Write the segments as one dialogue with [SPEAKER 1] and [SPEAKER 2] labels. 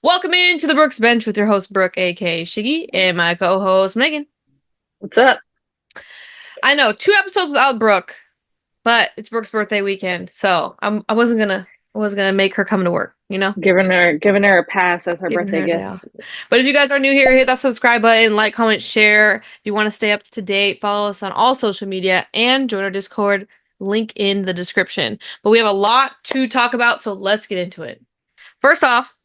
[SPEAKER 1] Welcome into the Brooks Bench with your host, Brooke, aka Shiggy, and my co-host, Megan.
[SPEAKER 2] What's up?
[SPEAKER 1] I know, 2 episodes without Brooke, but it's Brooke's birthday weekend, so I wasn't gonna make her come to work,
[SPEAKER 2] Giving her a pass as her
[SPEAKER 1] giving
[SPEAKER 2] birthday
[SPEAKER 1] her a day
[SPEAKER 2] gift.
[SPEAKER 1] off. But if you guys are new here, hit that subscribe button, like, comment, share. If you want to stay up to date, follow us on all social media and join our Discord. Link in the description. But we have a lot to talk about, so let's get into it. First off,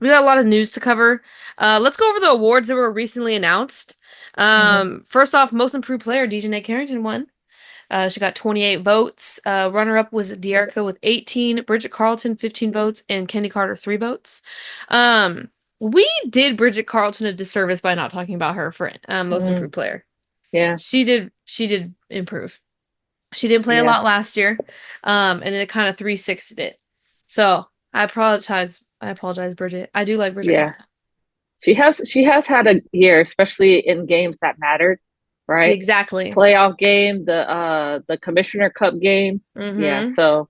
[SPEAKER 1] we got a lot of news to cover. Let's go over the awards that were recently announced.
[SPEAKER 2] Hmm.
[SPEAKER 1] First off, most improved player, DJ Carrington won. She got 28 votes. Runner-up was Dearica with 18, Bridget Carlton 15 votes, and Candy Carter 3 votes. We did Bridget Carlton a disservice by not talking about her for most
[SPEAKER 2] Mm,
[SPEAKER 1] improved player.
[SPEAKER 2] yeah,
[SPEAKER 1] She did improve. She didn't play a
[SPEAKER 2] yeah,
[SPEAKER 1] lot last year, and then it kind of 360'd it. So I apologize. I apologize, Bridget. I do like Bridget
[SPEAKER 2] yeah.
[SPEAKER 1] Carlton.
[SPEAKER 2] She has had a year, especially in games that mattered, right?
[SPEAKER 1] Exactly.
[SPEAKER 2] Playoff game, the Commissioner Cup games. Yeah,
[SPEAKER 1] Mm-hmm.
[SPEAKER 2] so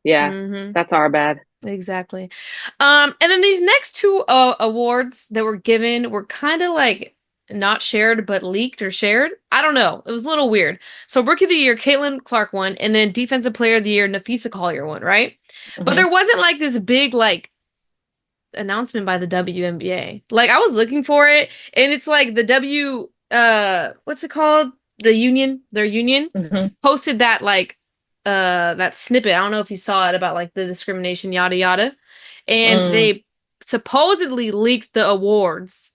[SPEAKER 2] yeah,
[SPEAKER 1] Mm-hmm.
[SPEAKER 2] that's our bad.
[SPEAKER 1] Exactly. And then these next two awards that were given were kind of like not shared but leaked or shared. I don't know. It was a little weird. So Rookie of the Year, Caitlin Clark won, and then Defensive Player of the Year, Nafisa Collier won, right? But
[SPEAKER 2] Hmm.
[SPEAKER 1] there wasn't like this big like announcement by the WNBA. Like I was looking for it, and it's like the what's it called? The union, their union
[SPEAKER 2] Hmm.
[SPEAKER 1] posted that like that snippet. I don't know if you saw it about like the discrimination yada yada. And
[SPEAKER 2] Mm,
[SPEAKER 1] they supposedly leaked the awards.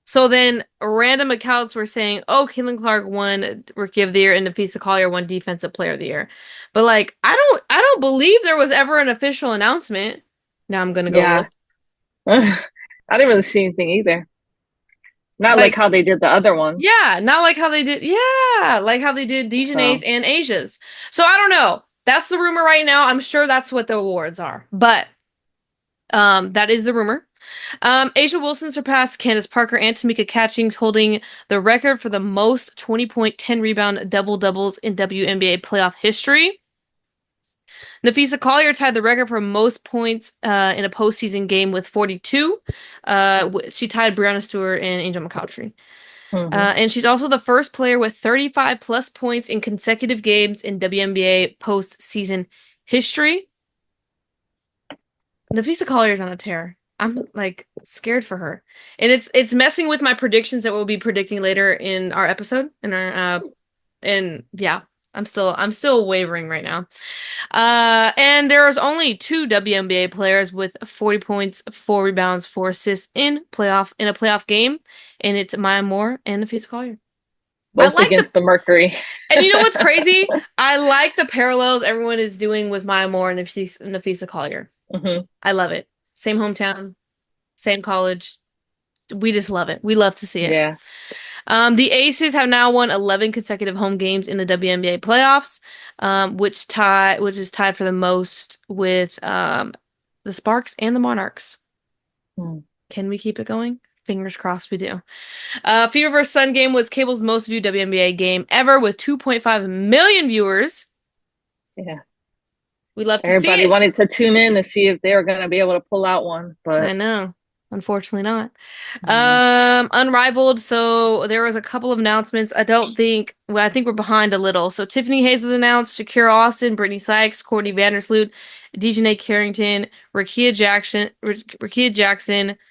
[SPEAKER 1] So then random accounts were saying, "Oh, Caitlin Clark won Rookie of the Year and Nafisa Collier won Defensive Player of the Year." But like I don't believe there was ever an official announcement. Now I'm gonna go
[SPEAKER 2] yeah.
[SPEAKER 1] look.
[SPEAKER 2] I didn't really see anything either. Not like
[SPEAKER 1] Like,
[SPEAKER 2] how they did the other ones.
[SPEAKER 1] yeah, not like how they did, yeah, like how they did Dijonay's
[SPEAKER 2] So,
[SPEAKER 1] and Asia's. So I don't know. That's the rumor right now. I'm sure that's what the awards are. But that is the rumor. Asia Wilson surpassed Candace Parker and Tamika Catchings, holding the record for the most 20-point, 10 rebound double doubles in WNBA playoff history. Nafisa Collier tied the record for most points in a postseason game with 42. She tied Brianna Stewart and Angel McCoughtry.
[SPEAKER 2] hmm.
[SPEAKER 1] And she's also the first player with 35 plus points in consecutive games in WNBA postseason history. Nafisa Collier's on a tear. I'm like scared for her. And it's messing with my predictions that we'll be predicting later in our episode. In our and yeah, I'm still wavering right now. And there is only two WNBA players with 40 points, 4 rebounds, 4 assists in a playoff game, and it's Maya Moore and Nafisa Collier. I
[SPEAKER 2] Both
[SPEAKER 1] like the
[SPEAKER 2] against the Mercury.
[SPEAKER 1] and you know what's crazy? I like the parallels everyone is doing with Maya Moore and Nafisa Collier.
[SPEAKER 2] Hmm.
[SPEAKER 1] I love it. Same hometown, same college. We just love it. We love to see it.
[SPEAKER 2] Yeah.
[SPEAKER 1] The Aces have now won 11 consecutive home games in the WNBA playoffs, which is tied for the most with the Sparks and the Monarchs.
[SPEAKER 2] Mm.
[SPEAKER 1] Can we keep it going? Fingers crossed we do. Fever vs. Sun game was cable's most viewed WNBA game ever with 2.5 million viewers.
[SPEAKER 2] Yeah.
[SPEAKER 1] We love to see
[SPEAKER 2] Everybody
[SPEAKER 1] it.
[SPEAKER 2] wanted to tune in to see if they were going to be able to pull out one,
[SPEAKER 1] I
[SPEAKER 2] but
[SPEAKER 1] know. Unfortunately not.
[SPEAKER 2] yeah.
[SPEAKER 1] Unrivaled. So there was a couple of announcements. I think we're behind a little. So Tiffany Hayes was announced, Shakira Austin, Brittany Sykes, Courtney Vandersloot, Dejanay Carrington, Rakia Jackson,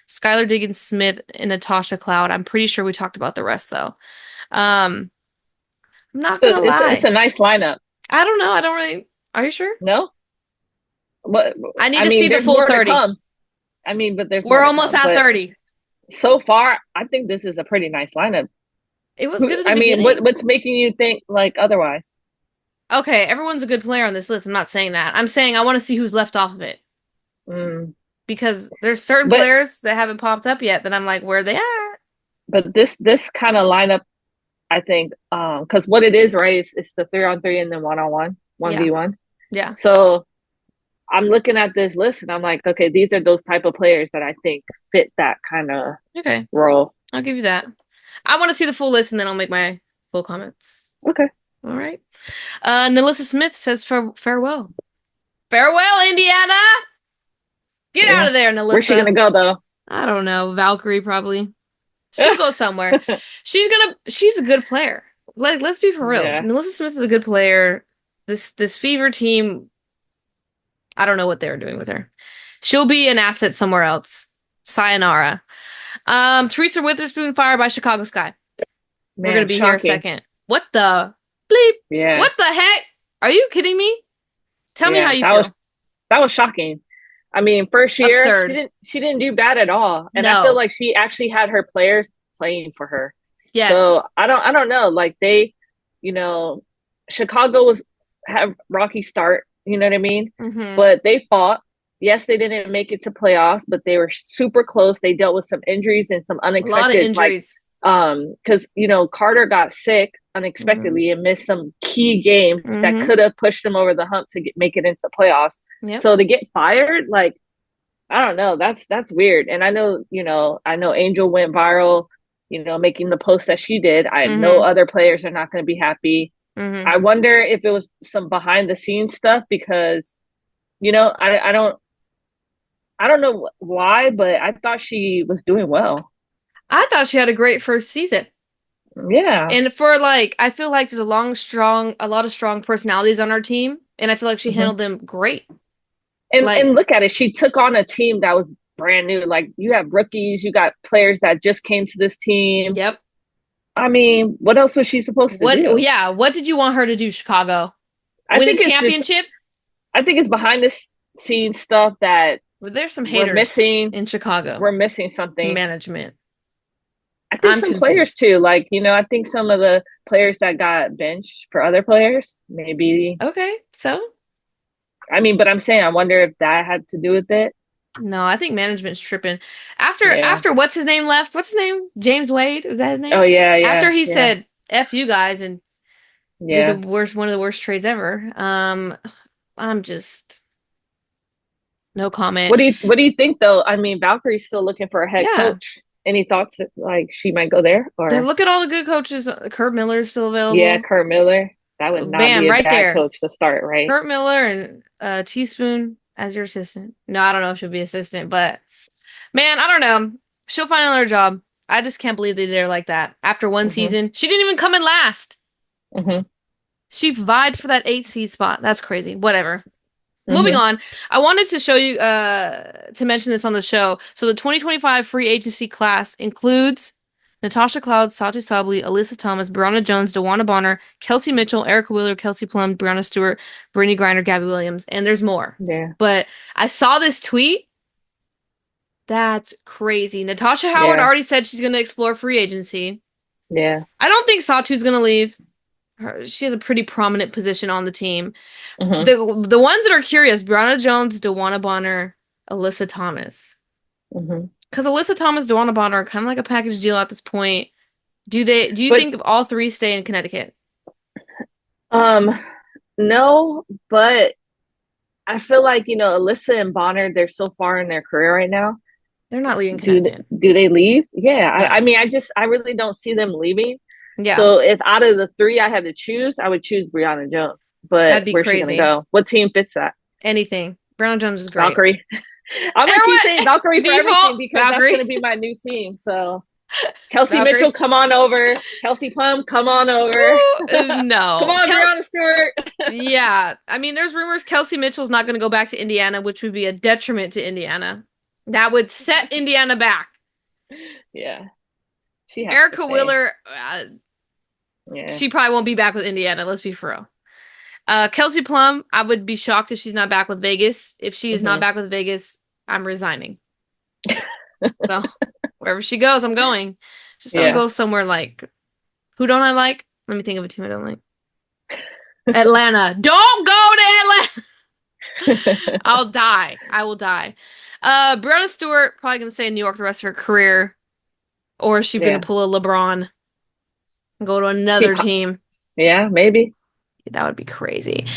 [SPEAKER 1] Skylar Diggins Smith, and Natasha Cloud. I'm pretty sure we talked about the rest though. Um, I'm not
[SPEAKER 2] So
[SPEAKER 1] gonna
[SPEAKER 2] it's
[SPEAKER 1] lie.
[SPEAKER 2] a nice lineup.
[SPEAKER 1] I don't know. I don't really. Are you sure?
[SPEAKER 2] No? But
[SPEAKER 1] I need
[SPEAKER 2] I
[SPEAKER 1] to
[SPEAKER 2] mean,
[SPEAKER 1] see the
[SPEAKER 2] there's
[SPEAKER 1] full
[SPEAKER 2] more to
[SPEAKER 1] 30.
[SPEAKER 2] come. I mean, but there's more
[SPEAKER 1] We're
[SPEAKER 2] to
[SPEAKER 1] almost
[SPEAKER 2] come.
[SPEAKER 1] at
[SPEAKER 2] But
[SPEAKER 1] 30.
[SPEAKER 2] so far, I think this is a pretty nice lineup.
[SPEAKER 1] It was good at the
[SPEAKER 2] I mean,
[SPEAKER 1] beginning.
[SPEAKER 2] what's making you think like otherwise?
[SPEAKER 1] Okay, everyone's a good player on this list. I'm not saying that. I'm saying I want to see who's left off of it
[SPEAKER 2] Mm.
[SPEAKER 1] because there's certain
[SPEAKER 2] But
[SPEAKER 1] players that haven't popped up yet that I'm like, where they at?
[SPEAKER 2] this kind of lineup, I think, because what it is, right? It's the 3-on-3 and then 1-on-1, one
[SPEAKER 1] Yeah,
[SPEAKER 2] v one.
[SPEAKER 1] yeah.
[SPEAKER 2] So I'm looking at this list and I'm like, okay, these are those type of players that I think fit that kind of
[SPEAKER 1] Okay,
[SPEAKER 2] role.
[SPEAKER 1] I'll give you that. I want to see the full list and then I'll make my full comments.
[SPEAKER 2] Okay.
[SPEAKER 1] All right. Nalissa Smith says farewell. Farewell, Indiana. Get out
[SPEAKER 2] Yeah.
[SPEAKER 1] of there,
[SPEAKER 2] Where's she
[SPEAKER 1] Nalissa.
[SPEAKER 2] gonna go though?
[SPEAKER 1] I don't know. Valkyrie probably. She'll go somewhere. She's a good player. Like, let's be for real.
[SPEAKER 2] Yeah.
[SPEAKER 1] Melissa Smith is a good player. This Fever team, I don't know what they're doing with her. She'll be an asset somewhere else. Sayonara. Teresa Witherspoon fired by Chicago Sky. We're gonna
[SPEAKER 2] Man,
[SPEAKER 1] be here a
[SPEAKER 2] shocking.
[SPEAKER 1] second. What the bleep?
[SPEAKER 2] Yeah.
[SPEAKER 1] What the heck? Are you kidding me? Tell me how
[SPEAKER 2] Yeah.
[SPEAKER 1] you
[SPEAKER 2] That was
[SPEAKER 1] feel.
[SPEAKER 2] that was shocking. I mean, first year,
[SPEAKER 1] Absurd.
[SPEAKER 2] she didn't do bad at all. And I feel
[SPEAKER 1] No.
[SPEAKER 2] like she actually had her players playing for her. So
[SPEAKER 1] Yes.
[SPEAKER 2] I don't know. Like they, you know, Chicago was have rocky start, you know what I mean?
[SPEAKER 1] Mm-hmm.
[SPEAKER 2] But they fought. Yes, they didn't make it to playoffs, but they were super close. They dealt with some injuries and some
[SPEAKER 1] A lot of
[SPEAKER 2] unexpected
[SPEAKER 1] injuries.
[SPEAKER 2] because Carter got sick
[SPEAKER 1] Mm-hmm.
[SPEAKER 2] unexpectedly and missed some key games that
[SPEAKER 1] Mm-hmm.
[SPEAKER 2] could have pushed them over the hump to make it into playoffs.
[SPEAKER 1] Yep.
[SPEAKER 2] So to get fired, like I don't know, that's weird. And I know Angel went viral, making the post that she did. I know
[SPEAKER 1] Mm-hmm.
[SPEAKER 2] other players are not going to be happy.
[SPEAKER 1] Mm-hmm.
[SPEAKER 2] I wonder if it was some behind the scenes stuff because I don't know why, but I thought she was doing well.
[SPEAKER 1] I thought she had a great first season.
[SPEAKER 2] Yeah.
[SPEAKER 1] And I feel like there's a lot of strong personalities on our team, and I feel like she
[SPEAKER 2] hmm
[SPEAKER 1] handled them great.
[SPEAKER 2] And
[SPEAKER 1] Like,
[SPEAKER 2] look at it. She took on a team that was brand new. Like you have rookies, you got players that just came to this team.
[SPEAKER 1] yep.
[SPEAKER 2] I mean, what else was she supposed to do?
[SPEAKER 1] What did you want her to do, Chicago?
[SPEAKER 2] I
[SPEAKER 1] Win the
[SPEAKER 2] think it's just
[SPEAKER 1] championship?
[SPEAKER 2] I think it's behind the scenes stuff that
[SPEAKER 1] Well, there's some
[SPEAKER 2] we're
[SPEAKER 1] haters
[SPEAKER 2] missing.
[SPEAKER 1] in Chicago
[SPEAKER 2] We're missing something.
[SPEAKER 1] management.
[SPEAKER 2] I think
[SPEAKER 1] I'm
[SPEAKER 2] some players
[SPEAKER 1] confused.
[SPEAKER 2] too. Like, I think some of the players that got benched for other players, maybe.
[SPEAKER 1] Okay, so
[SPEAKER 2] I mean, but I'm saying I wonder if that had to do with it.
[SPEAKER 1] no, I think management's tripping.
[SPEAKER 2] Yeah.
[SPEAKER 1] After what's his name left? What's his name? James Wade? Was that his
[SPEAKER 2] Oh
[SPEAKER 1] name?
[SPEAKER 2] yeah,
[SPEAKER 1] After
[SPEAKER 2] yeah,
[SPEAKER 1] he
[SPEAKER 2] yeah,
[SPEAKER 1] said "F you guys" and did
[SPEAKER 2] yeah.
[SPEAKER 1] one of the worst trades ever. I'm just no comment.
[SPEAKER 2] What do you think though? I mean, Valkyrie's still looking for a head
[SPEAKER 1] Yeah,
[SPEAKER 2] coach. Any thoughts that, like she might go there or
[SPEAKER 1] look at all the good coaches. Kurt Miller's still
[SPEAKER 2] yeah,
[SPEAKER 1] available.
[SPEAKER 2] Kurt Miller? That would not be
[SPEAKER 1] Bam,
[SPEAKER 2] a
[SPEAKER 1] right
[SPEAKER 2] bad
[SPEAKER 1] there.
[SPEAKER 2] coach to start, right?
[SPEAKER 1] Kurt Miller and Teaspoon as your assistant. No, I don't know if she'll be assistant, but man, I don't know. She'll find another job. I just can't believe they did her like that. After one
[SPEAKER 2] hmm
[SPEAKER 1] season, she didn't even come in last.
[SPEAKER 2] hmm
[SPEAKER 1] She vied for that 8 seed spot. That's crazy. Whatever. Moving
[SPEAKER 2] hmm
[SPEAKER 1] on, I wanted to show you, to mention this on the show. So the 2025 free agency class includes Natasha Cloud, Satu Sabli, Alyssa Thomas, Brianna Jones, DeWanna Bonner, Kelsey Mitchell, Erica Wheeler, Kelsey Plum, Brianna Stewart, Brittany Griner, Gabby Williams, and there's more.
[SPEAKER 2] Yeah,
[SPEAKER 1] But I saw this tweet. That's crazy. Natasha Howard
[SPEAKER 2] yeah,
[SPEAKER 1] already said she's going to explore free agency.
[SPEAKER 2] yeah.
[SPEAKER 1] I don't think Satu's going to leave. She has a pretty prominent position on the team.
[SPEAKER 2] hmm
[SPEAKER 1] The ones that are curious, Brianna Jones, DeWanna Bonner, Alyssa Thomas.
[SPEAKER 2] hmm
[SPEAKER 1] Because Alyssa Thomas, DeWanna Bonner are kind of like a package deal at this point. Do you
[SPEAKER 2] But
[SPEAKER 1] think all three stay in Connecticut?
[SPEAKER 2] um, no, but I feel like Alyssa and Bonner, they're so far in their career right now.
[SPEAKER 1] They're not leaving
[SPEAKER 2] Do
[SPEAKER 1] Connecticut.
[SPEAKER 2] do they leave? Yeah, I
[SPEAKER 1] No.
[SPEAKER 2] mean, I really don't see them leaving.
[SPEAKER 1] Yeah,
[SPEAKER 2] So if out of the three I had to choose, I would choose Brianna Jones. But
[SPEAKER 1] that'd be
[SPEAKER 2] where's she gonna
[SPEAKER 1] crazy.
[SPEAKER 2] go? What team fits that?
[SPEAKER 1] Anything. Brianna Jones is great.
[SPEAKER 2] Valkyrie. I'm gonna keep saying
[SPEAKER 1] Everyone,
[SPEAKER 2] Valkyrie for everything
[SPEAKER 1] default,
[SPEAKER 2] because that's
[SPEAKER 1] Valkyrie.
[SPEAKER 2] gonna be my new team. So Kelsey Mitchell,
[SPEAKER 1] Valkyrie.
[SPEAKER 2] come on over. Kelsey Plum, come on over.
[SPEAKER 1] Woo!
[SPEAKER 2] Come
[SPEAKER 1] No.
[SPEAKER 2] on, Brianna Stewart.
[SPEAKER 1] Yeah. I mean, there's rumors Kelsey Mitchell's not going to go back to Indiana, which would be a detriment to Indiana. That would set Indiana back.
[SPEAKER 2] Yeah, she has to
[SPEAKER 1] Erica
[SPEAKER 2] stay.
[SPEAKER 1] Wheeler,
[SPEAKER 2] Yeah.
[SPEAKER 1] she probably won't be back with Indiana. Let's be for real. Kelsey Plum, I would be shocked if she's not back with Vegas. If she is not
[SPEAKER 2] hmm
[SPEAKER 1] back with Vegas, I'm resigning. So wherever she goes, I'm going. Just don't
[SPEAKER 2] Yeah.
[SPEAKER 1] go somewhere like, who don't I like? Let me think of a team I don't like. Atlanta. Don't go to Atlanta. I'll die. I will die. Brianna Stewart probably gonna stay in New York the rest of her career, or is she gonna
[SPEAKER 2] yeah.
[SPEAKER 1] pull a LeBron and go to
[SPEAKER 2] She.
[SPEAKER 1] another team?
[SPEAKER 2] Yeah. Maybe.
[SPEAKER 1] That would be crazy.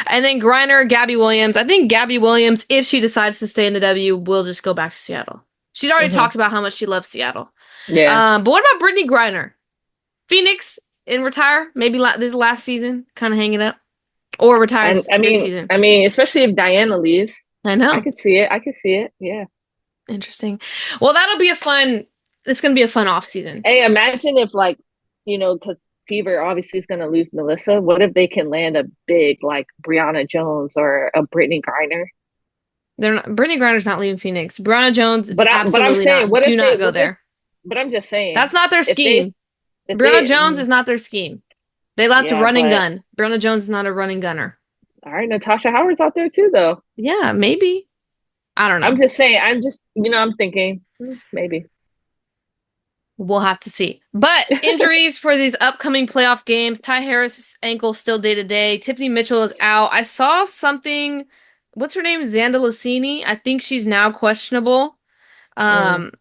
[SPEAKER 1] And then Griner, Gabby Williams. I think Gabby Williams, if she decides to stay in the W, will just go back to Seattle. She's already
[SPEAKER 2] hmm
[SPEAKER 1] talked about how much she loves Seattle.
[SPEAKER 2] Yeah.
[SPEAKER 1] But what about Brittany Griner? Phoenix and retire? Maybe this last season, kind of hang it up, or
[SPEAKER 2] And
[SPEAKER 1] retires
[SPEAKER 2] I
[SPEAKER 1] this
[SPEAKER 2] mean,
[SPEAKER 1] season.
[SPEAKER 2] I mean, especially if Diana leaves,
[SPEAKER 1] I
[SPEAKER 2] I
[SPEAKER 1] know.
[SPEAKER 2] could see it. I could see it. Yeah.
[SPEAKER 1] Interesting. Well, it's going to be a fun off season.
[SPEAKER 2] Hey, imagine if like, because Fever obviously is going to lose Melissa. What if they can land a big like Brianna Jones or a Brittany Griner?
[SPEAKER 1] Brittany Griner's not leaving Phoenix. Brianna Jones,
[SPEAKER 2] But I'm
[SPEAKER 1] absolutely
[SPEAKER 2] saying,
[SPEAKER 1] not.
[SPEAKER 2] what if
[SPEAKER 1] Do
[SPEAKER 2] they
[SPEAKER 1] not go
[SPEAKER 2] what if
[SPEAKER 1] there.
[SPEAKER 2] but I'm just saying
[SPEAKER 1] That's not their
[SPEAKER 2] if they
[SPEAKER 1] scheme.
[SPEAKER 2] if
[SPEAKER 1] Brianna
[SPEAKER 2] they
[SPEAKER 1] Jones is not their scheme. They like to
[SPEAKER 2] yeah,
[SPEAKER 1] run and
[SPEAKER 2] but
[SPEAKER 1] gun. Brianna Jones is not a running gunner.
[SPEAKER 2] all right, Natasha Howard's out there too though.
[SPEAKER 1] Yeah, maybe. I don't
[SPEAKER 2] I'm
[SPEAKER 1] know.
[SPEAKER 2] just saying, I'm thinking maybe.
[SPEAKER 1] We'll have to see. But injuries for these upcoming playoff games. Ty Harris' ankle still day to day. Tiffany Mitchell is out. I saw something. What's her name? Xanda Licini. I think she's now questionable.
[SPEAKER 2] Mm.
[SPEAKER 1] Um,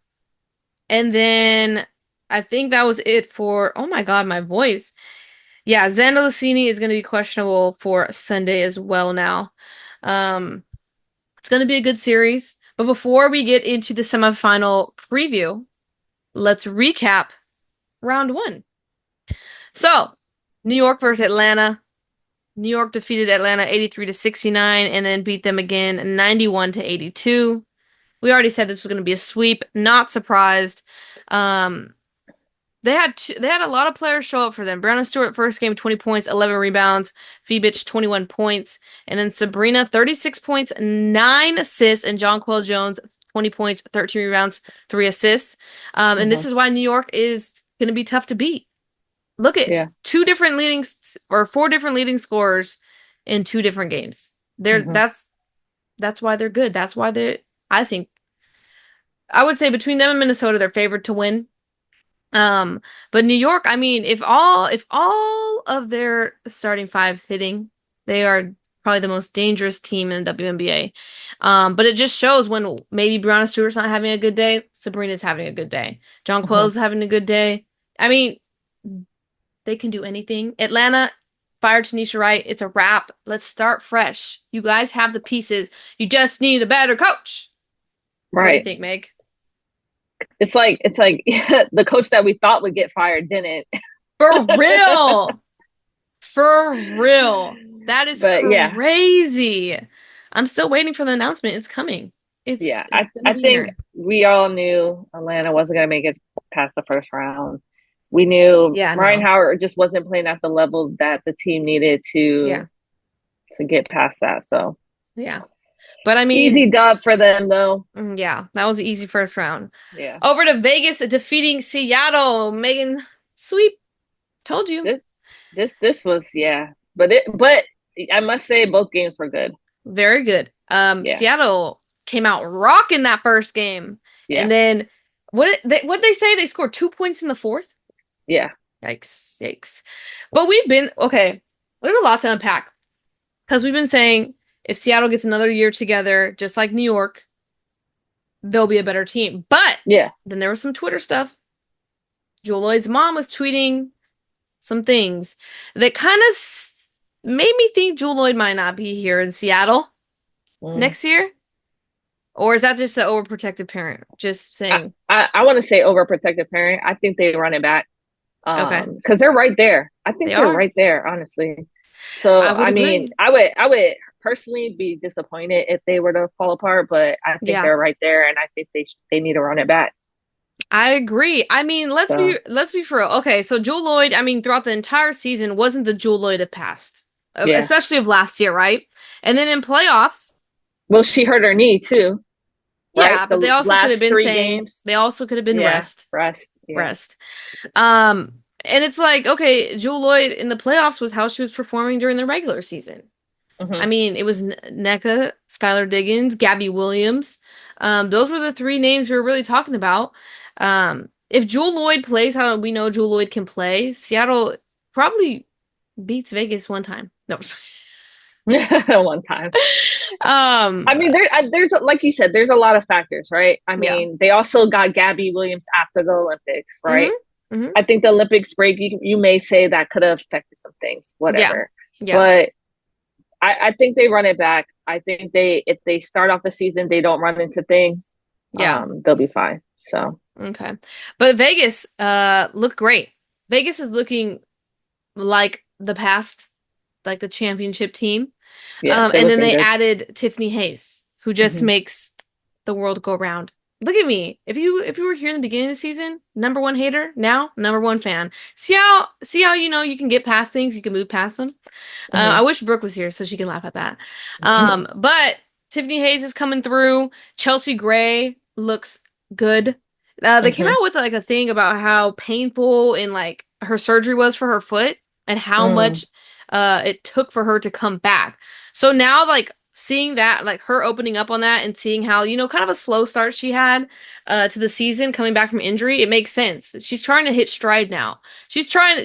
[SPEAKER 1] and then I think that was it for. Oh my God, my voice. Yeah, Xanda Licini is going to be questionable for Sunday as well now. Um, it's going to be a good series. But before we get into the semifinal preview, let's recap round one. So, New York versus Atlanta. New York defeated Atlanta 83 to 69 and then beat them again 91 to 82. We already said this was going to be a sweep. Not surprised. Um, they had a lot of players show up for them. Breanna Stewart first game 20 points, 11 rebounds. Phoebich 21 points, and then Sabrina 36 points, 9 assists, and Jonquel Jones 20 points, 13 rebounds, 3 assists. And this
[SPEAKER 2] Hmm.
[SPEAKER 1] is why New York is going to be tough to beat. Look at
[SPEAKER 2] Yeah.
[SPEAKER 1] four different leading scorers in two different games. They're
[SPEAKER 2] Hmm.
[SPEAKER 1] that's why they're good. That's why I think I would say between them and Minnesota, they're favored to win. Um, but New York, I mean, if all of their starting fives hitting, they are probably the most dangerous team in the WNBA. But it just shows when maybe Breanna Stewart's not having a good day, Sabrina's having a good day. John
[SPEAKER 2] Hmm.
[SPEAKER 1] Quell's having a good day. I mean, they can do anything. Atlanta fired Tanisha Wright. It's a wrap. Let's start fresh. You guys have the pieces. You just need a better coach. What do you
[SPEAKER 2] Right.
[SPEAKER 1] think, Meg?
[SPEAKER 2] It's like the coach that we thought would get fired didn't.
[SPEAKER 1] For real. For real. That is
[SPEAKER 2] But yeah,
[SPEAKER 1] crazy. I'm still waiting for the announcement. It's coming.
[SPEAKER 2] yeah.
[SPEAKER 1] It's
[SPEAKER 2] I
[SPEAKER 1] gonna
[SPEAKER 2] I
[SPEAKER 1] be
[SPEAKER 2] think
[SPEAKER 1] here.
[SPEAKER 2] we all knew Atlanta wasn't gonna make it past the first round. We knew
[SPEAKER 1] Yeah,
[SPEAKER 2] Ryan
[SPEAKER 1] no.
[SPEAKER 2] Howard just wasn't playing at the level that the team needed
[SPEAKER 1] Yeah.
[SPEAKER 2] to get past that. So
[SPEAKER 1] Yeah. But I mean,
[SPEAKER 2] easy dub for them though.
[SPEAKER 1] yeah, that was an easy first round.
[SPEAKER 2] Yeah.
[SPEAKER 1] Over to Vegas defeating Seattle. Megan, sweep. Told you.
[SPEAKER 2] This this was yeah. But I must say both games were good.
[SPEAKER 1] Very good.
[SPEAKER 2] Yeah.
[SPEAKER 1] Seattle came out rocking that first game. And
[SPEAKER 2] Yeah.
[SPEAKER 1] then what they say? They scored 2 points in the fourth?
[SPEAKER 2] Yeah.
[SPEAKER 1] Yikes, yikes. But we've been okay. There's a lot to unpack because we've been saying if Seattle gets another year together, just like New York, they'll be a better team. But
[SPEAKER 2] Yeah.
[SPEAKER 1] then there was some Twitter stuff. Jewel Lloyd's mom was tweeting some things that kind of made me think Jewel Lloyd might not be here in Seattle
[SPEAKER 2] Mm.
[SPEAKER 1] next year. Or is that just an overprotective parent? Just saying,
[SPEAKER 2] I want to say overprotective parent. I think they run it back.
[SPEAKER 1] okay,
[SPEAKER 2] Because they're right there. I
[SPEAKER 1] they
[SPEAKER 2] think they're
[SPEAKER 1] are.
[SPEAKER 2] right there, honestly. So
[SPEAKER 1] I would
[SPEAKER 2] I mean,
[SPEAKER 1] agree.
[SPEAKER 2] I would personally be disappointed if they were to fall apart, but I think
[SPEAKER 1] Yeah,
[SPEAKER 2] they're right there, and I think they need to run it back.
[SPEAKER 1] I agree. I mean,
[SPEAKER 2] So
[SPEAKER 1] let's be for real. Okay, so Jewel Lloyd, I mean, throughout the entire season, wasn't the Jewel Lloyd of past,
[SPEAKER 2] yeah.
[SPEAKER 1] especially of last year, right? And then in playoffs,
[SPEAKER 2] Well, she hurt her knee too, right?
[SPEAKER 1] yeah, but
[SPEAKER 2] The last three games.
[SPEAKER 1] they also could have been
[SPEAKER 2] Yeah,
[SPEAKER 1] rest,
[SPEAKER 2] rest. Yeah.
[SPEAKER 1] rest. And it's like, okay, Jewel Lloyd in the playoffs was how she was performing during the regular season. I
[SPEAKER 2] Hmm.
[SPEAKER 1] mean, it was Nneka, Skylar Diggins, Gabby Williams. Those were the three names we were really talking about. If Jewel Lloyd plays how we know Jewel Lloyd can play, Seattle probably beats Vegas one time. No.
[SPEAKER 2] One time.
[SPEAKER 1] um,
[SPEAKER 2] I mean, there's like you said, there's a lot of factors, right? I
[SPEAKER 1] yeah.
[SPEAKER 2] mean, they also got Gabby Williams after the Olympics, right?
[SPEAKER 1] Mm-hmm. Mm-hmm.
[SPEAKER 2] I think the Olympics break, you may say that could have affected some things,
[SPEAKER 1] Yeah.
[SPEAKER 2] whatever.
[SPEAKER 1] Yeah.
[SPEAKER 2] But I think they run it back. I think if they start off the season, they don't run into things,
[SPEAKER 1] Yeah.
[SPEAKER 2] they'll be fine. So
[SPEAKER 1] Okay. But Vegas looked great. Vegas is looking like the past, like the championship team.
[SPEAKER 2] yeah, they're
[SPEAKER 1] And then
[SPEAKER 2] looking
[SPEAKER 1] they
[SPEAKER 2] good.
[SPEAKER 1] added Tiffany Hayes, who just
[SPEAKER 2] Hmm.
[SPEAKER 1] makes the world go round. Look at me. If you were here in the beginning of the season, number one hater, now number one fan. See how you can get past things, you can move past them. I
[SPEAKER 2] Hmm.
[SPEAKER 1] wish Brooke was here so she can laugh at that. But Tiffany Hayes is coming through. Chelsea Gray looks good. They came
[SPEAKER 2] Hmm.
[SPEAKER 1] out with like a thing about how painful and like her surgery was for her foot and how
[SPEAKER 2] Mm.
[SPEAKER 1] much it took for her to come back. So now like seeing that, like her opening up on that and seeing how, kind of a slow start she had to the season coming back from injury, it makes sense. She's trying to hit stride now. She's starting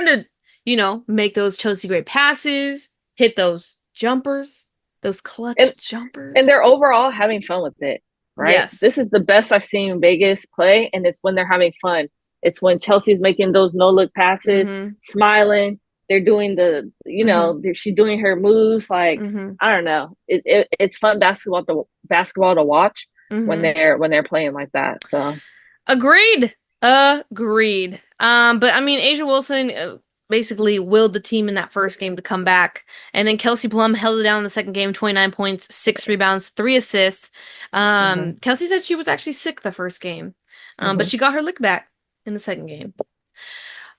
[SPEAKER 1] to make those Chelsea Gray passes, hit those jumpers, those
[SPEAKER 2] And
[SPEAKER 1] clutch
[SPEAKER 2] and
[SPEAKER 1] jumpers.
[SPEAKER 2] they're overall having fun with it, right?
[SPEAKER 1] Yes.
[SPEAKER 2] This is the best I've seen Vegas play, and it's when they're having fun. It's when Chelsea's making those no look passes,
[SPEAKER 1] Mm-hmm.
[SPEAKER 2] smiling. They're doing
[SPEAKER 1] Mm-hmm.
[SPEAKER 2] she's doing her moves. Like,
[SPEAKER 1] Mm-hmm.
[SPEAKER 2] I don't know, it's fun basketball to watch when
[SPEAKER 1] Mm-hmm.
[SPEAKER 2] they're playing like that. So,
[SPEAKER 1] Agreed. Agreed. But I mean, Asia Wilson basically willed the team in that first game to come back, and then Kelsey Plum held it down in the second game, 29 points, 6 rebounds, 3 assists.
[SPEAKER 2] hmm.
[SPEAKER 1] Kelsey said she was actually sick the first game, but
[SPEAKER 2] Hmm.
[SPEAKER 1] she got her lick back in the second game.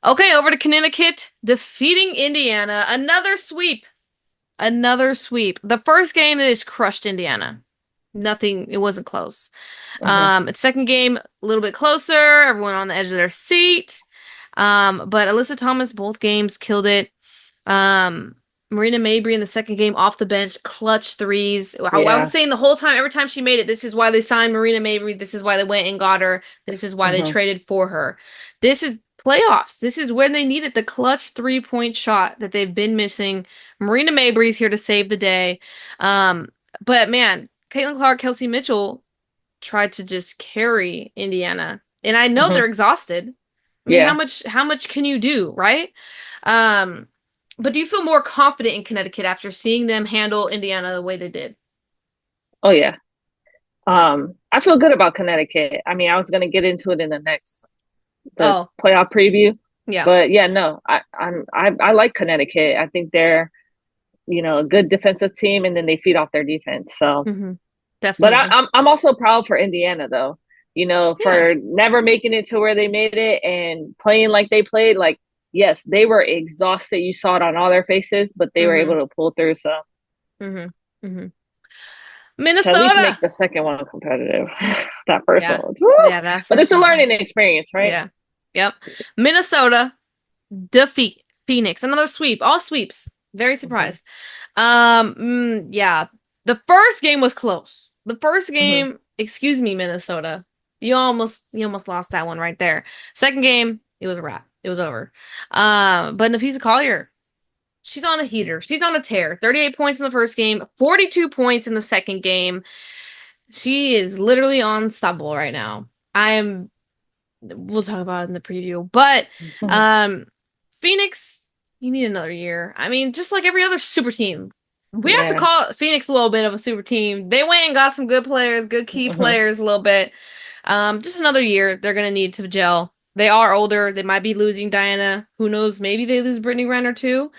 [SPEAKER 1] Okay, over to Connecticut, defeating Indiana. Another sweep. Another sweep. The first game they just crushed Indiana. Nothing, it wasn't close.
[SPEAKER 2] Hmm.
[SPEAKER 1] Its second game, a little bit closer, everyone on the edge of their seat. But Alyssa Thomas, both games, killed it. Um, Marina Mabrey in the second game off the bench, clutch threes. I was
[SPEAKER 2] Yeah.
[SPEAKER 1] saying the whole time, every time she made it, this is why they signed Marina Mabrey. This is why they went and got her. This is why they
[SPEAKER 2] Hmm.
[SPEAKER 1] traded for her. This is playoffs. This is when they needed the clutch 3-point shot that they've been missing. Marina Mabrey's here to save the day. But man, Caitlin Clark, Kelsey Mitchell tried to just carry Indiana. And I know
[SPEAKER 2] Hmm.
[SPEAKER 1] they're exhausted. I mean,
[SPEAKER 2] Yeah.
[SPEAKER 1] how much can you do, right? Um, but do you feel more confident in Connecticut after seeing them handle Indiana the way they did?
[SPEAKER 2] Oh yeah. I feel good about Connecticut. I mean, I was gonna get into it in the
[SPEAKER 1] Oh,
[SPEAKER 2] playoff preview,
[SPEAKER 1] yeah.
[SPEAKER 2] but yeah, no, I like Connecticut. I think they're a good defensive team, and then they feed off their defense. So,
[SPEAKER 1] Hmm.
[SPEAKER 2] but
[SPEAKER 1] Definitely.
[SPEAKER 2] I'm also proud for Indiana though.
[SPEAKER 1] Yeah.
[SPEAKER 2] For never making it to where they made it and playing like they played. Like, yes, they were exhausted. You saw it on all their faces, but they were able
[SPEAKER 1] Hmm.
[SPEAKER 2] to pull through. So
[SPEAKER 1] Hmm. Hmm.
[SPEAKER 2] to at least make
[SPEAKER 1] Minnesota.
[SPEAKER 2] the second one competitive. That first one
[SPEAKER 1] Yeah.
[SPEAKER 2] was, woo!
[SPEAKER 1] Yeah, that
[SPEAKER 2] But it's
[SPEAKER 1] first
[SPEAKER 2] a
[SPEAKER 1] one.
[SPEAKER 2] learning experience, right?
[SPEAKER 1] Yeah. Yep. Minnesota defeat Phoenix. Another sweep. All sweeps. Very
[SPEAKER 2] Hmm.
[SPEAKER 1] surprised. Yeah. The first game was close. The first
[SPEAKER 2] Hmm.
[SPEAKER 1] game, excuse me, Minnesota. You almost lost that one right there. Second game, it was a wrap. It was over. But Nafisa Collier, she's on a heater. She's on a tear. 38 points in the first game, 42 points in the second game. She is literally unstoppable right now. We'll talk about it in the preview. But um Phoenix, you need another year. I mean, just like every other super team. We have to
[SPEAKER 2] Yeah.
[SPEAKER 1] call Phoenix a little bit of a super team. They went and got some good players, good key
[SPEAKER 2] Hmm.
[SPEAKER 1] players a little bit. Just another year they're gonna need to gel. They are older. They might be losing Diana. Who knows? Maybe they lose Brittany Renner too.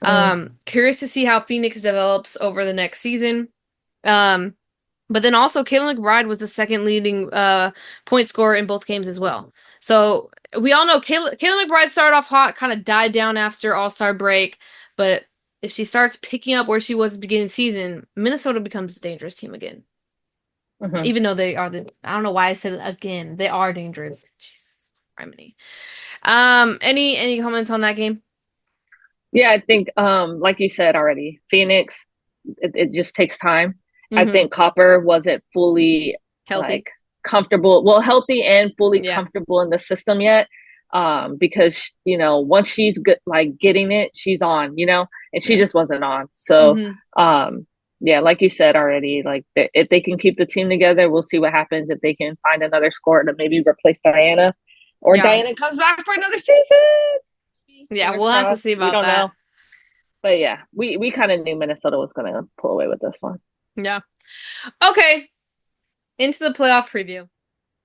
[SPEAKER 2] Mm.
[SPEAKER 1] Curious to see how Phoenix develops over the next season. Um, but then also, Kayla McBride was the second leading point scorer in both games as well. So we all know Kayla McBride started off hot, kind of died down after All-Star break. But if she starts picking up where she was at the beginning of the season, Minnesota becomes a dangerous team again.
[SPEAKER 2] Hmm.
[SPEAKER 1] Even though they are I don't know why I said it again. They are dangerous. Jesus, Criminy. Any comments on that game?
[SPEAKER 2] Yeah, I think like you said already, Phoenix, it just takes time. I
[SPEAKER 1] Mm-hmm.
[SPEAKER 2] think Copper wasn't fully
[SPEAKER 1] Healthy.
[SPEAKER 2] like comfortable, well, healthy and fully
[SPEAKER 1] Yeah.
[SPEAKER 2] comfortable in the system yet. Because once she's good, like getting it, she's on, and she
[SPEAKER 1] Yeah.
[SPEAKER 2] just wasn't on. So,
[SPEAKER 1] Mm-hmm.
[SPEAKER 2] yeah, like you said already, like if they can keep the team together, we'll see what happens if they can find another scorer to maybe replace Diana, or
[SPEAKER 1] Yeah.
[SPEAKER 2] Diana comes back for another season.
[SPEAKER 1] Yeah,
[SPEAKER 2] Fingers
[SPEAKER 1] we'll have to
[SPEAKER 2] crossed.
[SPEAKER 1] see
[SPEAKER 2] We
[SPEAKER 1] about
[SPEAKER 2] don't
[SPEAKER 1] that.
[SPEAKER 2] know. But yeah, we kind of knew Minnesota was going to pull away with this one.
[SPEAKER 1] Yeah. Okay. Into the playoff preview.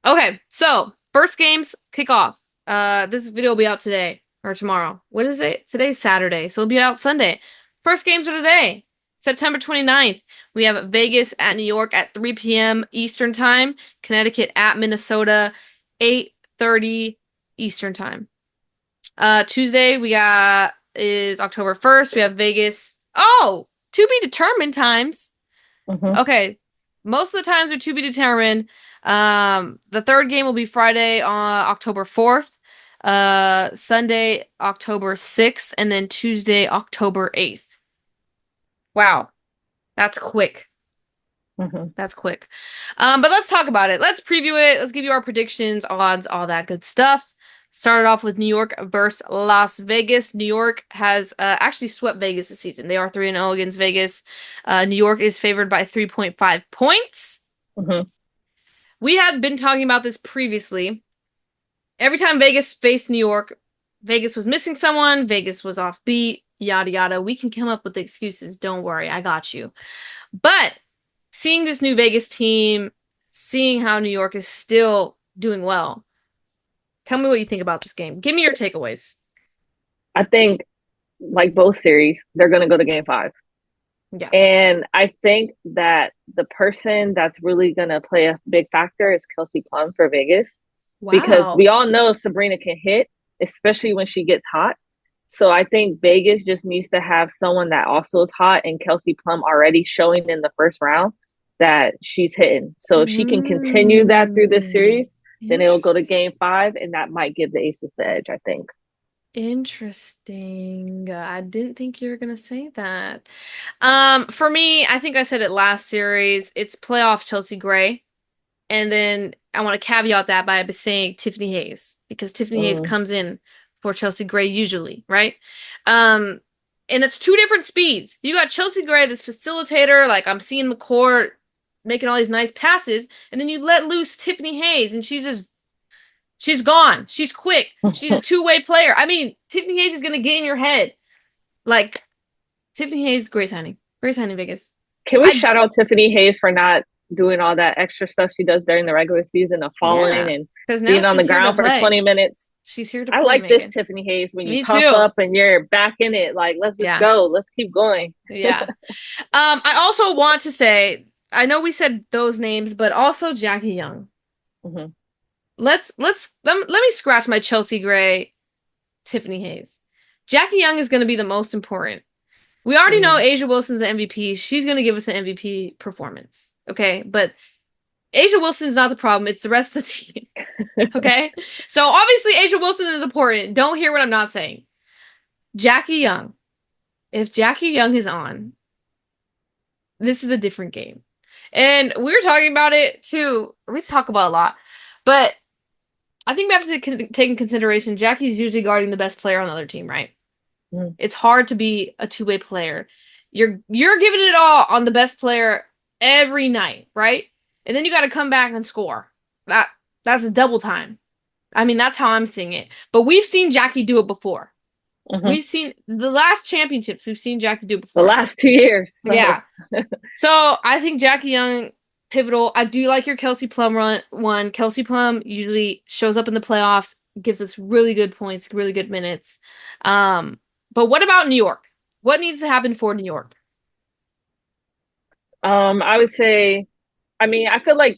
[SPEAKER 1] Okay, so first games kick off. This video will be out today or tomorrow. What is it? Today's Saturday, so it'll be out Sunday. First games are today. September 29th, we have Vegas at New York at 3 p.m. Eastern Time, Connecticut at Minnesota, 8:30 Eastern Time. Tuesday, we got is October 1st. We have Vegas. Oh, to be determined times.
[SPEAKER 2] Mm-hmm.
[SPEAKER 1] Okay. Most of the times are to be determined. The third game will be Friday on October 4th, Sunday, October 6th, and then Tuesday, October 8th. Wow. That's quick.
[SPEAKER 2] Mm-hmm.
[SPEAKER 1] That's quick. But let's talk about it. Let's preview it. Let's give you our predictions, odds, all that good stuff. Started off with New York versus Las Vegas. New York has actually swept Vegas this season. They are 3-0 against Vegas. New York is favored by 3.5 points.
[SPEAKER 2] Mm-hmm.
[SPEAKER 1] We had been talking about this previously. Every time Vegas faced New York, Vegas was missing someone, Vegas was offbeat, yada yada. We can come up with the excuses. Don't worry, I got you. But seeing this new Vegas team, seeing how New York is still doing well, tell me what you think about this game. Give me your takeaways.
[SPEAKER 2] I think, like both series, they're going to go to game 5.
[SPEAKER 1] Yeah.
[SPEAKER 2] And I think that the person that's really going to play a big factor is Kelsey Plum for Vegas, because
[SPEAKER 1] Wow.
[SPEAKER 2] we all know Sabrina can hit, especially when she gets hot. So I think Vegas just needs to have someone that also is hot, and Kelsey Plum already showing in the first round that she's hitting. So if she can continue that through this
[SPEAKER 1] Mm,
[SPEAKER 2] series, then it'll go to
[SPEAKER 1] interesting.
[SPEAKER 2] game 5, and that might give the Aces the edge, I think.
[SPEAKER 1] Interesting. I didn't think you were gonna say that. For me, I think I said it last series. It's playoff Chelsea Gray. And then I want to caveat that by saying Tiffany Hayes, because Tiffany Hayes
[SPEAKER 2] Mm.
[SPEAKER 1] comes in for Chelsea Gray usually, right? Um, and it's two different speeds. You got Chelsea Gray, this facilitator, like I'm seeing the court making all these nice passes, and then you let loose Tiffany Hayes, and she's gone. She's quick. She's a two-way player. I mean, Tiffany Hayes is gonna get in your head. Like Tiffany Hayes, great signing. Great signing, Vegas.
[SPEAKER 2] Can we
[SPEAKER 1] I
[SPEAKER 2] shout out Tiffany Hayes for not doing all that extra stuff she does during the regular season of falling
[SPEAKER 1] yeah,
[SPEAKER 2] and
[SPEAKER 1] because now
[SPEAKER 2] being on the
[SPEAKER 1] she's here to
[SPEAKER 2] ground for
[SPEAKER 1] play.
[SPEAKER 2] 20 minutes?
[SPEAKER 1] She's here to
[SPEAKER 2] I
[SPEAKER 1] play,
[SPEAKER 2] like this
[SPEAKER 1] Megan.
[SPEAKER 2] Tiffany Hayes when you
[SPEAKER 1] Me
[SPEAKER 2] puff
[SPEAKER 1] too.
[SPEAKER 2] up and you're back in it. Like, let's just
[SPEAKER 1] Yeah.
[SPEAKER 2] go. Let's keep going.
[SPEAKER 1] Yeah. I also want to say, I know we said those names, but also Jackie Young.
[SPEAKER 2] Mm-hmm.
[SPEAKER 1] Let me scratch my Chelsea Gray, Tiffany Hayes. Jackie Young is going to be the most important. We already know
[SPEAKER 2] Mm-hmm.
[SPEAKER 1] Asia Wilson's the MVP. She's going to give us an MVP performance. Okay? But Asia Wilson's not the problem. It's the rest of the team. Okay? So obviously Asia Wilson is important. Don't hear what I'm not saying. Jackie Young. If Jackie Young is on, this is a different game. And we were talking about it too. We talk about a lot. But I think we have to take in consideration Jackie's usually guarding the best player on the other team, right?
[SPEAKER 2] Mm-hmm.
[SPEAKER 1] It's hard to be a two-way player. You're giving it all on the best player every night, right? And then you got to come back and score. That's a double time. I mean, that's how I'm seeing it. But we've seen Jackie do it before.
[SPEAKER 2] Mm-hmm.
[SPEAKER 1] We've seen the last championships. We've seen Jackie do it
[SPEAKER 2] The
[SPEAKER 1] before.
[SPEAKER 2] last 2 years. So,
[SPEAKER 1] Yeah. So I think Jackie Young pivotal. I do like your Kelsey Plum one. Kelsey Plum usually shows up in the playoffs, gives us really good points, really good minutes. But what about New York? What needs to happen for New York?
[SPEAKER 2] I would say, I mean, I feel like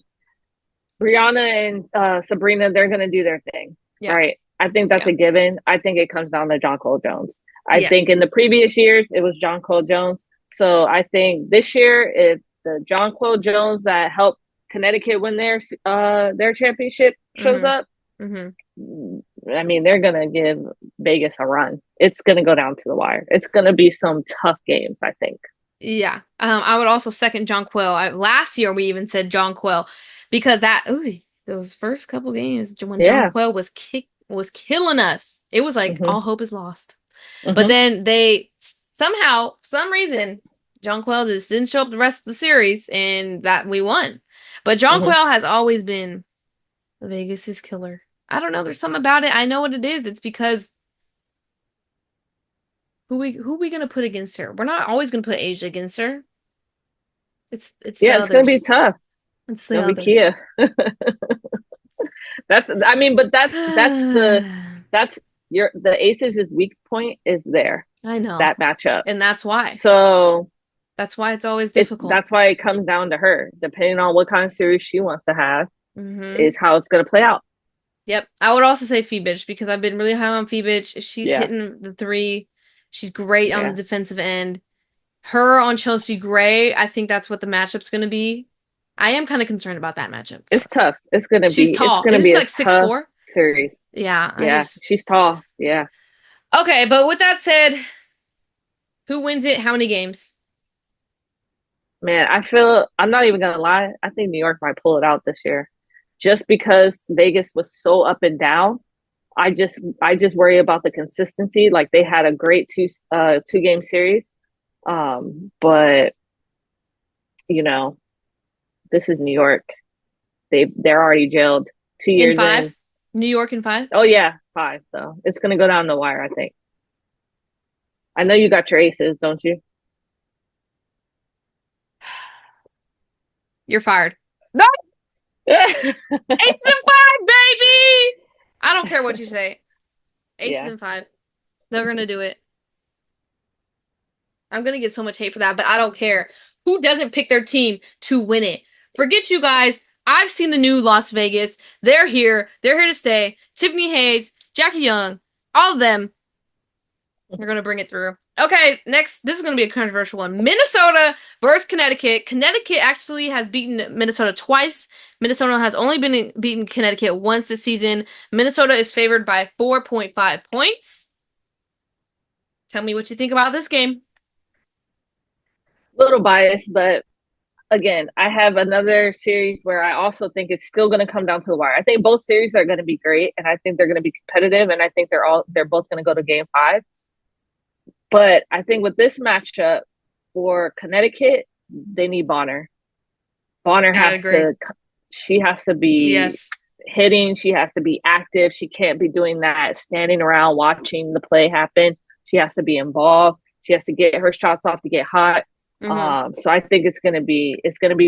[SPEAKER 2] Brianna and Sabrina, they're going to do their thing,
[SPEAKER 1] Yeah,
[SPEAKER 2] right? I think that's
[SPEAKER 1] yeah,
[SPEAKER 2] a given. I think it comes down to John Cole Jones. I think
[SPEAKER 1] yes.
[SPEAKER 2] in the previous years, it was John Cole Jones. So I think this year, if the John Cole Jones that helped Connecticut win their championship shows
[SPEAKER 1] Mm-hmm.
[SPEAKER 2] up,
[SPEAKER 1] Mm-hmm.
[SPEAKER 2] I mean, they're going to give Vegas a run. It's going to go down to the wire. It's going to be some tough games, I think.
[SPEAKER 1] Yeah. I would also second John Quill. Last year we even said John Quill because those first couple games when John
[SPEAKER 2] Yeah.
[SPEAKER 1] Quill was killing us. It was like
[SPEAKER 2] Mm-hmm.
[SPEAKER 1] all hope is lost. But
[SPEAKER 2] Mm-hmm.
[SPEAKER 1] then they somehow, for some reason, John Quell just didn't show up the rest of the series, and that we won. But John
[SPEAKER 2] Mm-hmm.
[SPEAKER 1] Quell has always been Vegas's killer. I don't know. There's something about it. I know what it is. It's because who we gonna put against her? We're not always gonna put Asia against her. It's the
[SPEAKER 2] Yeah, it's going to be
[SPEAKER 1] others.
[SPEAKER 2] tough.
[SPEAKER 1] It's
[SPEAKER 2] It's
[SPEAKER 1] the
[SPEAKER 2] going to be
[SPEAKER 1] others.
[SPEAKER 2] Kia. I mean, but that's the Aces' weak point is there,
[SPEAKER 1] I know,
[SPEAKER 2] that matchup.
[SPEAKER 1] and that's why.
[SPEAKER 2] So
[SPEAKER 1] That's why it's always
[SPEAKER 2] It's
[SPEAKER 1] difficult.
[SPEAKER 2] that's why it comes down to her. Depending on what kind of series she wants to have,
[SPEAKER 1] Mm-hmm.
[SPEAKER 2] is how it's gonna play out.
[SPEAKER 1] Yep. I would also say Phoebich because I've been really high on Phoebich. If she's
[SPEAKER 2] Yeah,
[SPEAKER 1] hitting the three, she's great on the
[SPEAKER 2] yeah.
[SPEAKER 1] defensive end. Her on Chelsea Gray, I think that's what the matchup's going to be. I am kind of concerned about that matchup,
[SPEAKER 2] It's
[SPEAKER 1] though.
[SPEAKER 2] tough.
[SPEAKER 1] She's
[SPEAKER 2] It's
[SPEAKER 1] tall.
[SPEAKER 2] gonna
[SPEAKER 1] Isn't
[SPEAKER 2] be
[SPEAKER 1] she
[SPEAKER 2] a
[SPEAKER 1] like six
[SPEAKER 2] tough
[SPEAKER 1] four?
[SPEAKER 2] series.
[SPEAKER 1] Yeah, I
[SPEAKER 2] Yeah,
[SPEAKER 1] just
[SPEAKER 2] she's tall. Yeah.
[SPEAKER 1] okay. But with that said, who wins it? How many games?
[SPEAKER 2] Man, I feel I'm not even gonna lie. I think New York might pull it out this year, just because Vegas was so up and down. I just worry about the consistency. Like they had a great two game series, but you know this is New York. They're already jailed 2 years
[SPEAKER 1] In
[SPEAKER 2] in.
[SPEAKER 1] five? New York in five?
[SPEAKER 2] Oh yeah, five. So it's gonna go down the wire. I think. I know you got your aces, don't you?
[SPEAKER 1] You're fired. No, aces and five, baby. I don't care what you say. Aces
[SPEAKER 2] Yeah.
[SPEAKER 1] and five. They're gonna do it. I'm gonna get so much hate for that, but I don't care. Who doesn't pick their team to win it? Forget you guys. I've seen the new Las Vegas. They're here. They're here to stay. Tiffany Hayes, Jackie Young, all of them. They're gonna bring it through. Okay, next. This is gonna be a controversial one. Minnesota versus Connecticut. Connecticut actually has beaten Minnesota twice. Minnesota has only been beaten Connecticut once this season. Minnesota is favored by 4.5 points. Tell me what you think about this game.
[SPEAKER 2] Little biased, but again, I have another series where I also think it's still going to come down to the wire. I think both series are going to be great, and I think they're going to be competitive, and I think they're both going to go to game five. But I think with this matchup for Connecticut, they need Bonner. Bonner
[SPEAKER 1] I
[SPEAKER 2] has
[SPEAKER 1] agree.
[SPEAKER 2] to, she has to be
[SPEAKER 1] Yes.
[SPEAKER 2] hitting. She has to be active. She can't be doing that standing around watching the play happen. She has to be involved. She has to get her shots off to get hot.
[SPEAKER 1] Mm-hmm.
[SPEAKER 2] So I think it's gonna be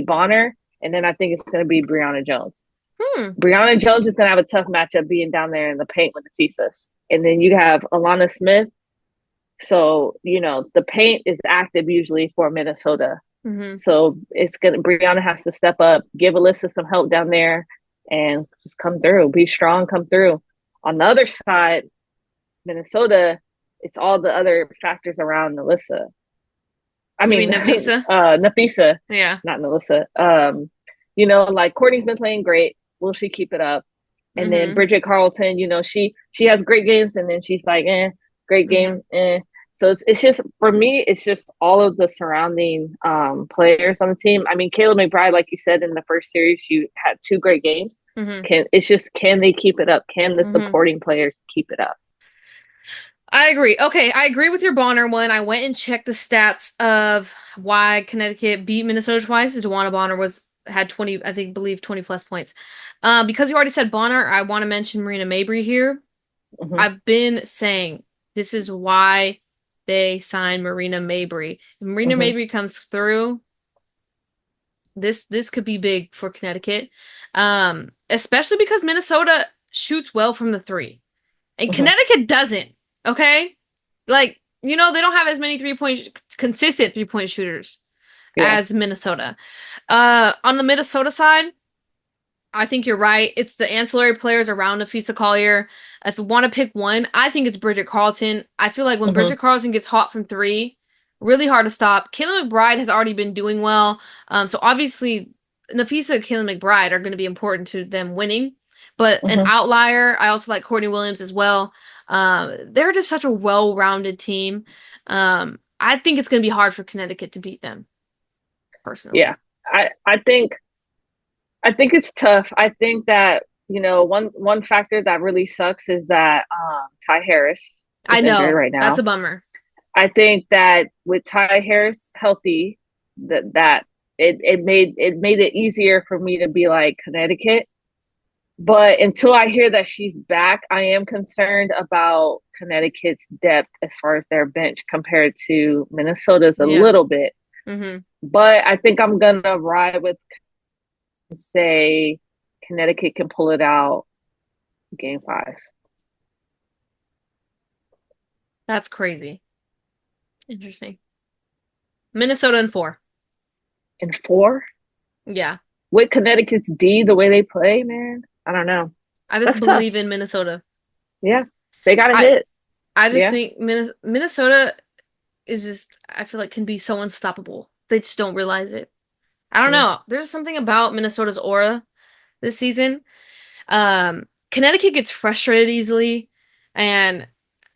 [SPEAKER 2] Bonner, and then I think it's gonna be Brianna Jones.
[SPEAKER 1] Hmm.
[SPEAKER 2] Brianna Jones is gonna have a tough matchup being down there in the paint with the Fisas, and then you have Alana Smith. So the paint is active usually for Minnesota.
[SPEAKER 1] Mm-hmm.
[SPEAKER 2] So Brianna has to step up, give Alyssa some help down there, and just come through, be strong, come through. On the other side, Minnesota, it's all the other factors around Alyssa. I
[SPEAKER 1] You mean
[SPEAKER 2] mean,
[SPEAKER 1] Nafisa?
[SPEAKER 2] Nafisa,
[SPEAKER 1] Yeah.
[SPEAKER 2] not Melissa. Like Courtney's been playing great. Will she keep it up? And then
[SPEAKER 1] Mm-hmm.
[SPEAKER 2] Bridget Carlton, she has great games, and then she's like, great
[SPEAKER 1] Mm-hmm.
[SPEAKER 2] game, eh. So it's just for me, it's just all of the surrounding players on the team. I mean, Kayla McBride, like you said in the first series, she had two great games.
[SPEAKER 1] Mm-hmm.
[SPEAKER 2] Can they keep it up? Can the
[SPEAKER 1] Mm-hmm.
[SPEAKER 2] supporting players keep it up?
[SPEAKER 1] I agree. Okay, I agree with your Bonner one. I went and checked the stats of why Connecticut beat Minnesota twice. Juwana Bonner was had 20, I think, believe 20 plus points. Because you already said Bonner, I want to mention Marina Mabrey here.
[SPEAKER 2] Mm-hmm,
[SPEAKER 1] I've been saying this is why they signed Marina Mabrey. If Marina
[SPEAKER 2] mm-hmm.
[SPEAKER 1] Mabrey comes through, this could be big for Connecticut. Especially because Minnesota shoots well from the three. And
[SPEAKER 2] Mm-hmm.
[SPEAKER 1] Connecticut doesn't. Okay? Like, they don't have as many consistent 3-point shooters
[SPEAKER 2] Yeah.
[SPEAKER 1] as Minnesota. On the Minnesota side, I think you're right. It's the ancillary players around Nafisa Collier. If you want to pick one, I think it's Bridget Carlton. I feel like when
[SPEAKER 2] Mm-hmm,
[SPEAKER 1] Bridget Carlton gets hot from three, really hard to stop. Kayla McBride has already been doing well. So obviously, Nafisa and Kayla McBride are going to be important to them winning. But an
[SPEAKER 2] mm-hmm.
[SPEAKER 1] outlier, I also like Courtney Williams as well. They're just such a well-rounded team. I think it's going to be hard for Connecticut to beat them,
[SPEAKER 2] Yeah.
[SPEAKER 1] personally.
[SPEAKER 2] I think it's tough. I think that one factor that really sucks is that Ty Harris
[SPEAKER 1] I
[SPEAKER 2] is injured
[SPEAKER 1] know.
[SPEAKER 2] right
[SPEAKER 1] That's
[SPEAKER 2] now.
[SPEAKER 1] a bummer.
[SPEAKER 2] I think that with Ty Harris healthy, that it made it easier for me to be like Connecticut. But until I hear that she's back, I am concerned about Connecticut's depth as far as their bench compared to Minnesota's a
[SPEAKER 1] Yeah.
[SPEAKER 2] little bit.
[SPEAKER 1] Hmm.
[SPEAKER 2] But I think I'm gonna ride with say Connecticut can pull it out game five.
[SPEAKER 1] That's crazy. Interesting. Minnesota in 4.
[SPEAKER 2] In 4?
[SPEAKER 1] Yeah.
[SPEAKER 2] With Connecticut's D, the way they play, man, I don't know.
[SPEAKER 1] I just
[SPEAKER 2] That's tough.
[SPEAKER 1] believe in Minnesota.
[SPEAKER 2] Yeah, they got to
[SPEAKER 1] I
[SPEAKER 2] hit.
[SPEAKER 1] I just
[SPEAKER 2] Yeah.
[SPEAKER 1] think Minnesota is just I feel like can be so unstoppable. They just don't realize it. I don't
[SPEAKER 2] Mm.
[SPEAKER 1] know. There's something about Minnesota's aura this season. Connecticut gets frustrated easily and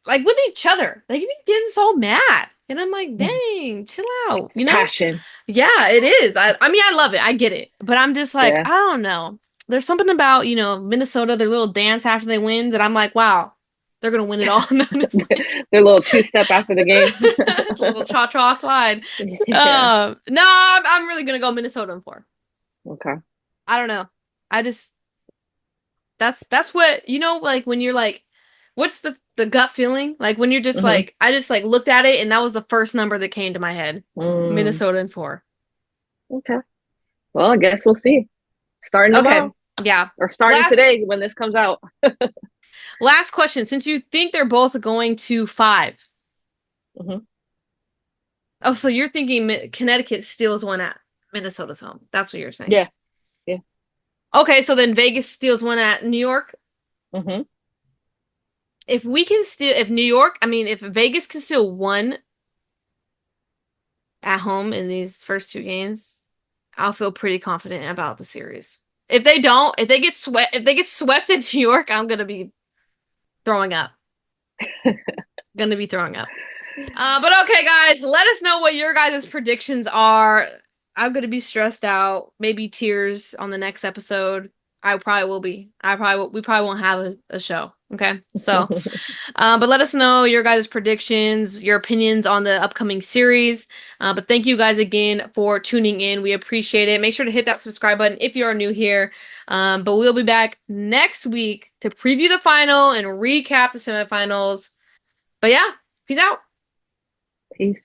[SPEAKER 1] like with each other. They can be getting so mad. And I'm like, dang, chill out,
[SPEAKER 2] It's passion.
[SPEAKER 1] Yeah, it is. I mean, I love it. I get it. But I'm just like,
[SPEAKER 2] Yeah.
[SPEAKER 1] I don't know. There's something about, Minnesota, their little dance after they win that I'm like, wow, they're gonna win it all. No, I'm just like,
[SPEAKER 2] Their little two step after the game.
[SPEAKER 1] it's a little cha-cha slide.
[SPEAKER 2] Yeah.
[SPEAKER 1] No, I'm really gonna go Minnesota in 4.
[SPEAKER 2] Okay.
[SPEAKER 1] I don't know. I just that's what like when you're like, what's the gut feeling? Like when you're just
[SPEAKER 2] Hmm.
[SPEAKER 1] like, I just like looked at it and that was the first number that came to my head.
[SPEAKER 2] Mm.
[SPEAKER 1] Minnesota in 4.
[SPEAKER 2] Okay. Well, I guess we'll see. Starting
[SPEAKER 1] Okay.
[SPEAKER 2] tomorrow
[SPEAKER 1] Yeah.
[SPEAKER 2] or starting
[SPEAKER 1] Last
[SPEAKER 2] today when this comes out.
[SPEAKER 1] last question. Since you think they're both going to 5.
[SPEAKER 2] Hmm.
[SPEAKER 1] Oh, so you're thinking Connecticut steals one at Minnesota's home. That's what you're saying.
[SPEAKER 2] Yeah. Yeah.
[SPEAKER 1] Okay, so then Vegas steals one at New York.
[SPEAKER 2] Hmm.
[SPEAKER 1] If we can steal, if New York, I mean, if Vegas can steal one at home in these first 2 games, I'll feel pretty confident about the series. If they don't, if they get swept in New York, I'm gonna be throwing up. Gonna be throwing up. But okay, guys, let us know what your guys' predictions are. I'm gonna be stressed out. Maybe tears on the next episode. I probably will be. We probably won't have a show. Okay, so, but let us know your guys' predictions, your opinions on the upcoming series. But thank you guys again for tuning in. We appreciate it. Make sure to hit that subscribe button if you are new here. But we'll be back next week to preview the final and recap the semifinals. But yeah, peace out.
[SPEAKER 2] Peace.